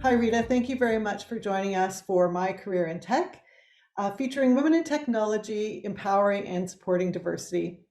Hi, Rita. Thank you very much for joining us for My Career in Tech, featuring women in technology, empowering and supporting diversity.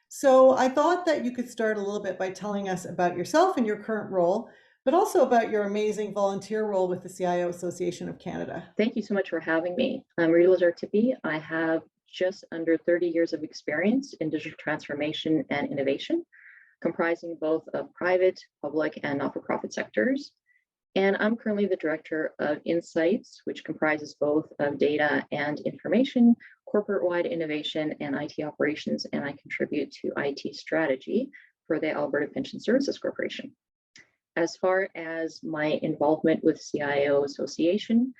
So I thought that you could start a little bit by telling us about yourself and your current role, but also about your amazing volunteer role with the CIO Association of Canada. Thank you so much for having me. I'm Rita Lazar-Tippe. I have just under 30 years of experience in digital transformation and innovation, comprising both of private, public, and not-for-profit sectors. And I'm currently the Director of Insights, which comprises both of data and information, corporate-wide innovation, and IT operations, and I contribute to IT strategy for the Alberta Pension Services Corporation. As far as my involvement with CIO Association,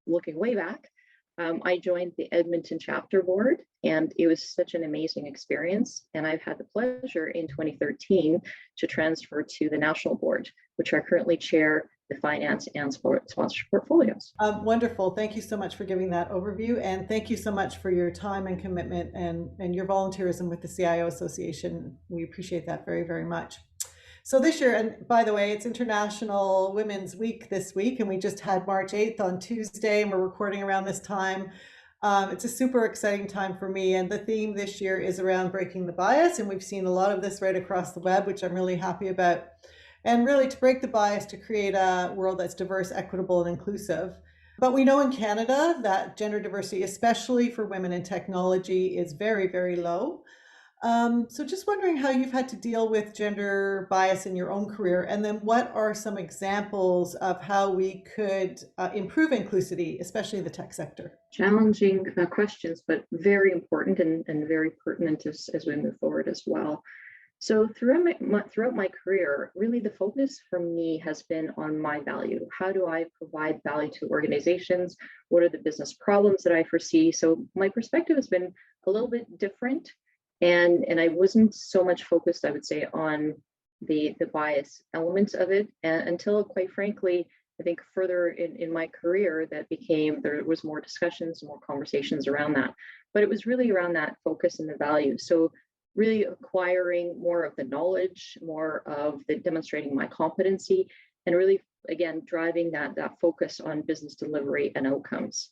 looking way back, I joined the Edmonton chapter board, and it was such an amazing experience. And I've had the pleasure in 2013 to transfer to the national board, which I currently chair the finance and sponsorship portfolios. Wonderful. Thank you so much for giving that overview. And thank you so much for your time and commitment and your volunteerism with the CIO Association. We appreciate that very, very much. So this year, and by the way, it's International Women's Week this week, and we just had March 8th on Tuesday, and we're recording around this time. It's a super exciting time for me, and the theme this year is around breaking the bias, and we've seen a lot of this right across the web, which I'm really happy about. And really to break the bias to create a world that's diverse, equitable, and inclusive. But we know in Canada that gender diversity, especially for women in technology, is very, very low. So just wondering how you've had to deal with gender bias in your own career, and then what are some examples of how we could improve inclusivity, especially in the tech sector? Challenging questions, but very important and very pertinent as we move forward as well. So throughout my career, really the focus for me has been on my value. How do I provide value to organizations? What are the business problems that I foresee? So my perspective has been a little bit different. And I wasn't so much focused, I would say, on the bias elements of it until, quite frankly, I think further in my career there was more discussions, more conversations around that. But it was really around that focus and the value. So really acquiring more of the knowledge, more of the demonstrating my competency, and really, again, driving that focus on business delivery and outcomes.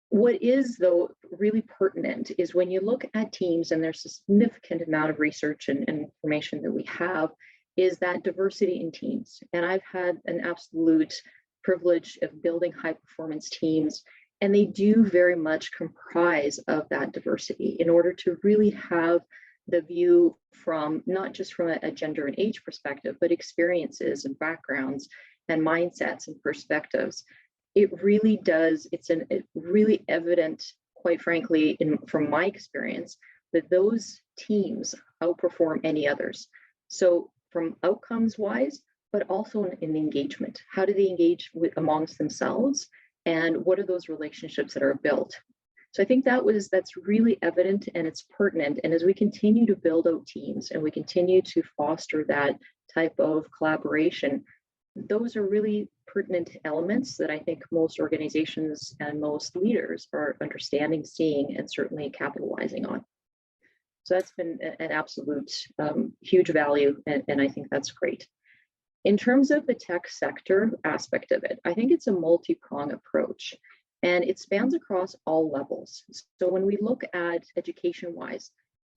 What is, though, really pertinent is when you look at teams, and there's a significant amount of research and information that we have, is that diversity in teams. And I've had an absolute privilege of building high performance teams, and they do very much comprise of that diversity in order to really have the view from not just from a gender and age perspective, but experiences and backgrounds and mindsets and perspectives. It really does, it's really evident, quite frankly, from my experience, that those teams outperform any others. So from outcomes wise, but also in engagement. How do they engage amongst themselves? And what are those relationships that are built? So I think that's really evident and it's pertinent. And as we continue to build out teams and we continue to foster that type of collaboration, those are really pertinent elements that I think most organizations and most leaders are understanding, seeing, and certainly capitalizing on. So that's been an absolute huge value, and I think that's great. In terms of the tech sector aspect of it, I think it's a multi-pronged approach, and it spans across all levels. So when we look at education-wise,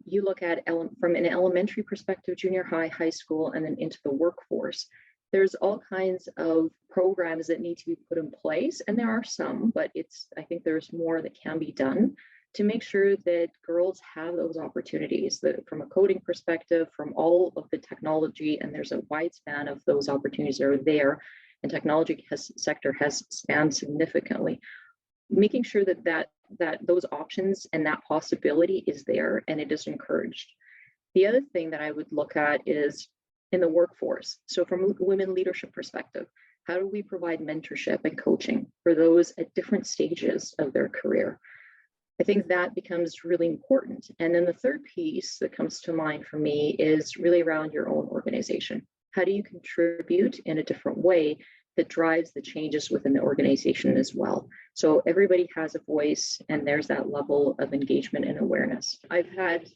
you look at from an elementary perspective, junior high, high school, and then into the workforce. There's all kinds of programs that need to be put in place, and there are some, but I think there's more that can be done to make sure that girls have those opportunities, that from a coding perspective, from all of the technology, and there's a wide span of those opportunities that are there, and technology sector has spanned significantly. Making sure that those options and that possibility is there and it is encouraged. The other thing that I would look at is in the workforce. So from a women leadership perspective, how do we provide mentorship and coaching for those at different stages of their career? I think that becomes really important. And then the third piece that comes to mind for me is really around your own organization. How do you contribute in a different way that drives the changes within the organization as well? So everybody has a voice, and there's that level of engagement and awareness. I've had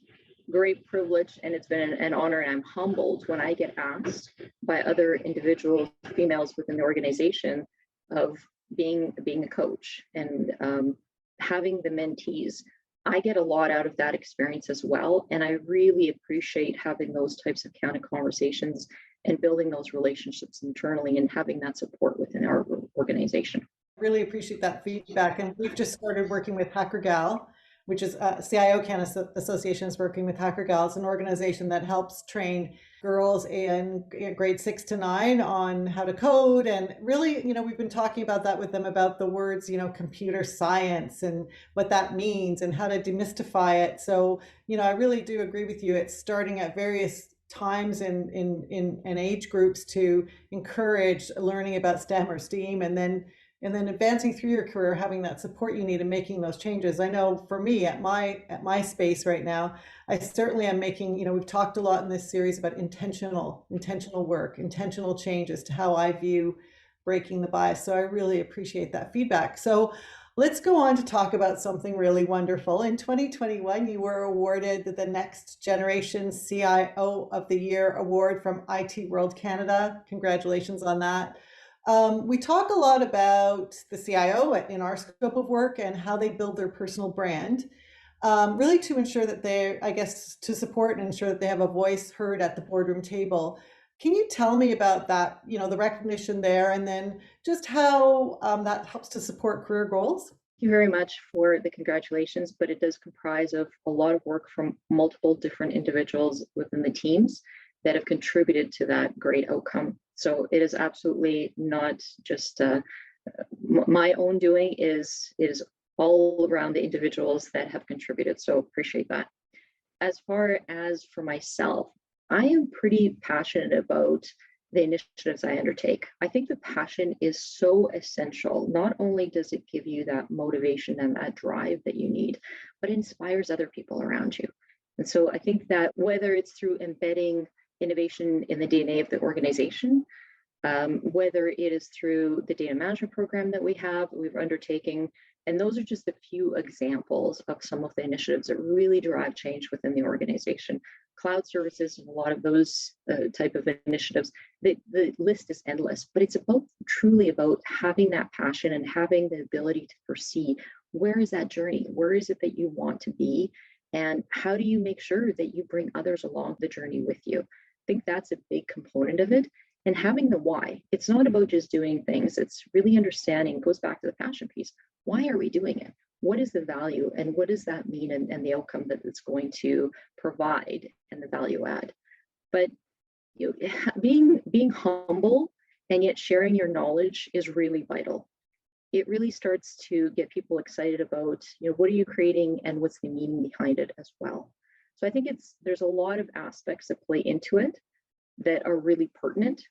great privilege, and it's been an honor, and I'm humbled when I get asked by other individuals, females within the organization, of being a coach and having the mentees. I get a lot out of that experience as well, and I really appreciate having those types of candid conversations and building those relationships internally and having that support within our organization. Really appreciate that feedback. And we've just started working with Hacker Gal, which is CIO Canada Association is working with Hacker Gal. It's an organization that helps train girls in grade 6 to 9 on how to code. And really, we've been talking about that with them, about the words, computer science and what that means and how to demystify it. So, I really do agree with you. It's starting at various times in age groups to encourage learning about STEM or STEAM, and then advancing through your career, having that support you need and making those changes. I know for me at my space right now, I certainly am making, we've talked a lot in this series about intentional work, intentional changes to how I view breaking the bias. So I really appreciate that feedback. So let's go on to talk about something really wonderful. In 2021, you were awarded the Next Generation CIO of the Year award from IT World Canada. Congratulations on that. We talk a lot about the CIO in our scope of work and how they build their personal brand, really to ensure that to support and ensure that they have a voice heard at the boardroom table. Can you tell me about that, the recognition there, and then just how that helps to support career goals? Thank you very much for the congratulations, but it does comprise of a lot of work from multiple different individuals within the teams that have contributed to that great outcome. So it is absolutely not just my own doing. It is all around the individuals that have contributed. So appreciate that. As far as for myself, I am pretty passionate about the initiatives I undertake. I think the passion is so essential. Not only does it give you that motivation and that drive that you need, but it inspires other people around you. And so I think that whether it's through embedding innovation in the DNA of the organization, whether it is through the data management program that we've undertaken, and those are just a few examples of some of the initiatives that really drive change within the organization. Cloud services and a lot of those type of initiatives, the list is endless, but it's truly about having that passion and having the ability to foresee where is that journey, where is it that you want to be, and how do you make sure that you bring others along the journey with you. I think that's a big component of it. And having the why. It's not about just doing things. It's really understanding, goes back to the passion piece. Why are we doing it? What is the value, and what does that mean, and the outcome that it's going to provide, and the value add. But being humble and yet sharing your knowledge is really vital. It really starts to get people excited about, what are you creating and what's the meaning behind it as well. So I think there's a lot of aspects that play into it that are really pertinent,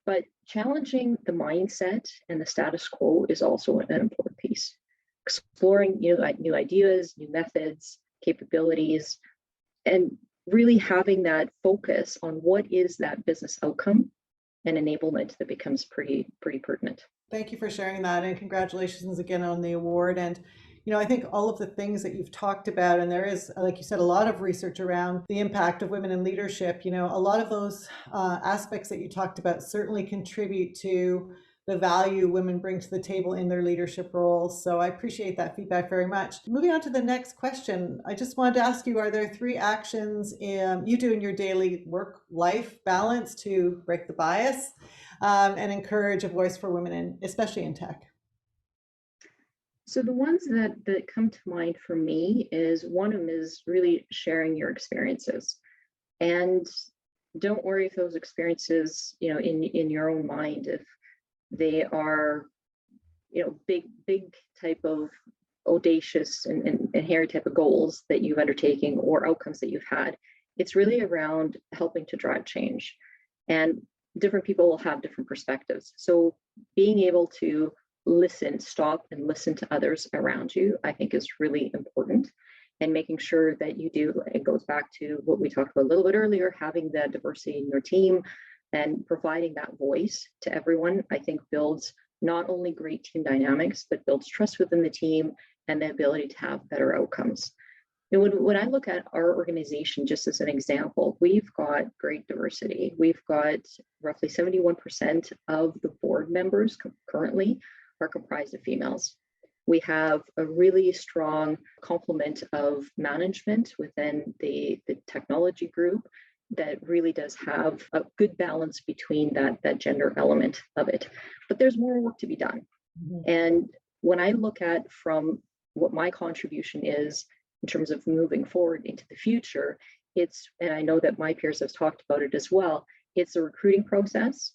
but challenging the mindset and the status quo is also an important piece. Exploring new ideas, new methods, capabilities, and really having that focus on what is that business outcome and enablement that becomes pretty pertinent. Thank you for sharing that, and congratulations again on the award. And I think all of the things that you've talked about, and there is, like you said, a lot of research around the impact of women in leadership. A lot of those aspects that you talked about certainly contribute to the value women bring to the table in their leadership roles. So I appreciate that feedback very much. Moving on to the next question, I just wanted to ask you, are there 3 actions you do in your daily work-life balance to break the bias and encourage a voice for women, especially in tech? So the ones that come to mind for me is, one of them is really sharing your experiences. And don't worry if those experiences, in your own mind, if they are, big type of audacious and hairy type of goals that you've undertaken or outcomes that you've had. It's really around helping to drive change. And different people will have different perspectives. So being able to stop and listen to others around you, I think is really important. And making sure that you do, it goes back to what we talked about a little bit earlier, having the diversity in your team and providing that voice to everyone, I think builds not only great team dynamics, but builds trust within the team and the ability to have better outcomes. And when I look at our organization, just as an example, we've got great diversity. We've got roughly 71% of the board members currently are comprised of females. We have a really strong complement of management within the technology group that really does have a good balance between that gender element of it. But there's more work to be done. Mm-hmm. And when I look at from what my contribution is in terms of moving forward into the future, and I know that my peers have talked about it as well, it's a recruiting process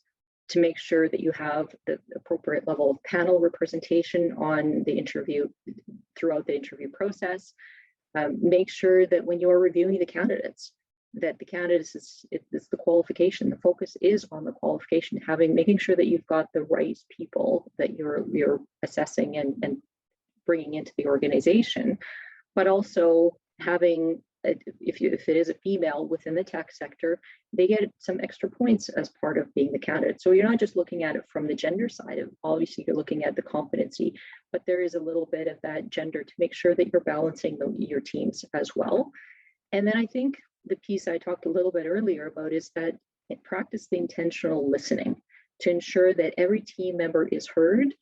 to make sure that you have the appropriate level of panel representation on the interview throughout the interview process. Make sure that when you're reviewing the candidates, that the candidates it's the qualification. The focus is on the qualification, making sure that you've got the right people that you're assessing and bringing into the organization, but also having, if it is a female within the tech sector, they get some extra points as part of being the candidate. So you're not just looking at it from the gender side of, obviously you're looking at the competency, but there is a little bit of that gender to make sure that you're balancing your teams as well. And then I think the piece I talked a little bit earlier about is that practice the intentional listening to ensure that every team member is heard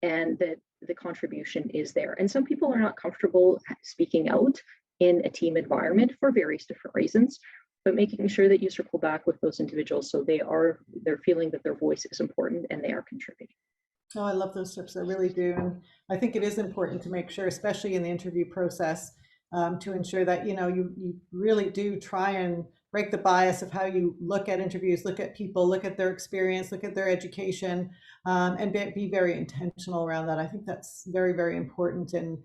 and that the contribution is there. And some people are not comfortable speaking out in a team environment for various different reasons, but making sure that you circle back with those individuals so they're feeling that their voice is important and they are contributing. Oh, I love those tips. I really do. And I think it is important to make sure, especially in the interview process, to ensure that, you really do try and break the bias of how you look at interviews, look at people, look at their experience, look at their education, and be very intentional around that. I think that's very, very important. And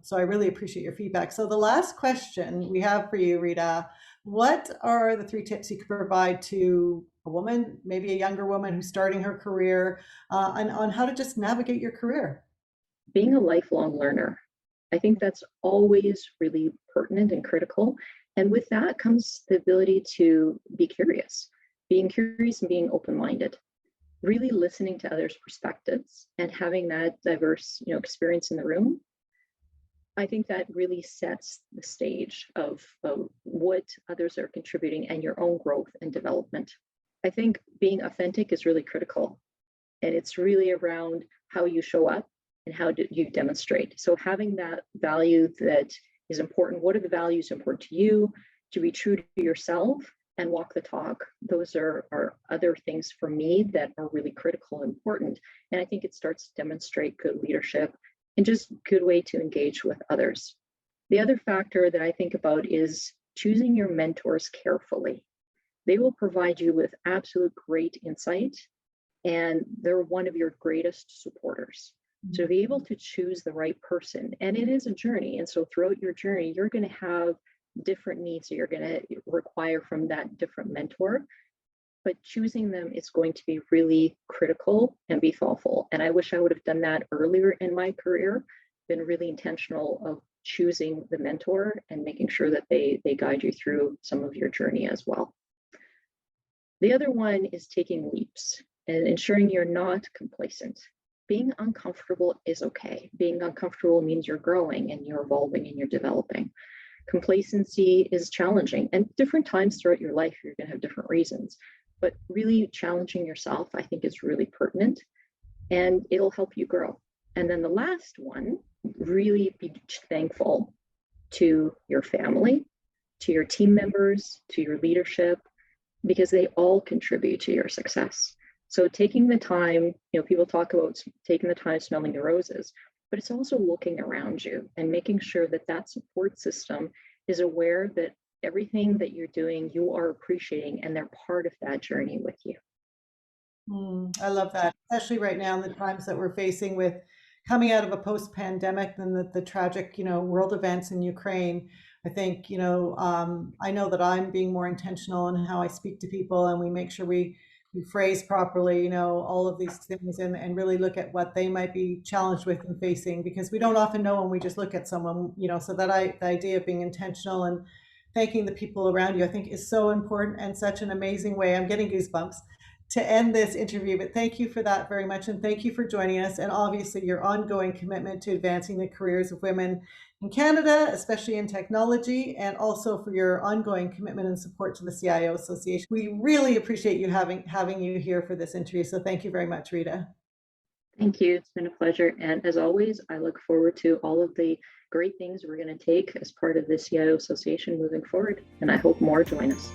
so I really appreciate your feedback. So the last question we have for you, Rita, what are the 3 tips you could provide to a woman, maybe a younger woman who's starting her career, on how to just navigate your career? Being a lifelong learner. I think that's always really pertinent and critical. And with that comes the ability to be curious, being curious and being open-minded, really listening to others' perspectives and having that diverse, experience in the room. I think that really sets the stage of what others are contributing and your own growth and development. I think being authentic is really critical. And it's really around how you show up and how do you demonstrate. So having that value that is important. What are the values important to you? To be true to yourself and walk the talk. Those are other things for me that are really critical and important. And I think it starts to demonstrate good leadership and just good way to engage with others. The other factor that I think about is choosing your mentors carefully. They will provide you with absolute great insight, and they're one of your greatest supporters. So to be able to choose the right person, and it is a journey. And so throughout your journey, you're going to have different needs that you're going to require from that different mentor. But choosing them is going to be really critical and be thoughtful. And I wish I would have done that earlier in my career, been really intentional of choosing the mentor and making sure that they guide you through some of your journey as well. The other one is taking leaps and ensuring you're not complacent. Being uncomfortable is okay. Being uncomfortable means you're growing and you're evolving and you're developing. Complacency is challenging, and different times throughout your life, you're going to have different reasons. But really challenging yourself, I think, is really pertinent, and it'll help you grow. And then the last one, really be thankful to your family, to your team members, to your leadership, because they all contribute to your success. So taking the time, people talk about taking the time smelling the roses, but it's also looking around you and making sure that that support system is aware that everything that you're doing, you are appreciating, and they're part of that journey with you. I love that, especially right now in the times that we're facing with coming out of a post-pandemic and the tragic, world events in Ukraine. I think, I know that I'm being more intentional in how I speak to people, and we make sure we phrase properly, all of these things, and really look at what they might be challenged with and facing, because we don't often know when we just look at someone, so the idea of being intentional and thanking the people around you, I think, is so important, and such an amazing way. I'm getting goosebumps to end this interview, but thank you for that very much. And thank you for joining us. And obviously your ongoing commitment to advancing the careers of women in Canada, especially in technology, and also for your ongoing commitment and support to the CIO Association. We really appreciate you having you here for this interview. So thank you very much, Rita. Thank you. It's been a pleasure. And as always, I look forward to all of the great things we're going to take as part of the CIO Association moving forward. And I hope more join us.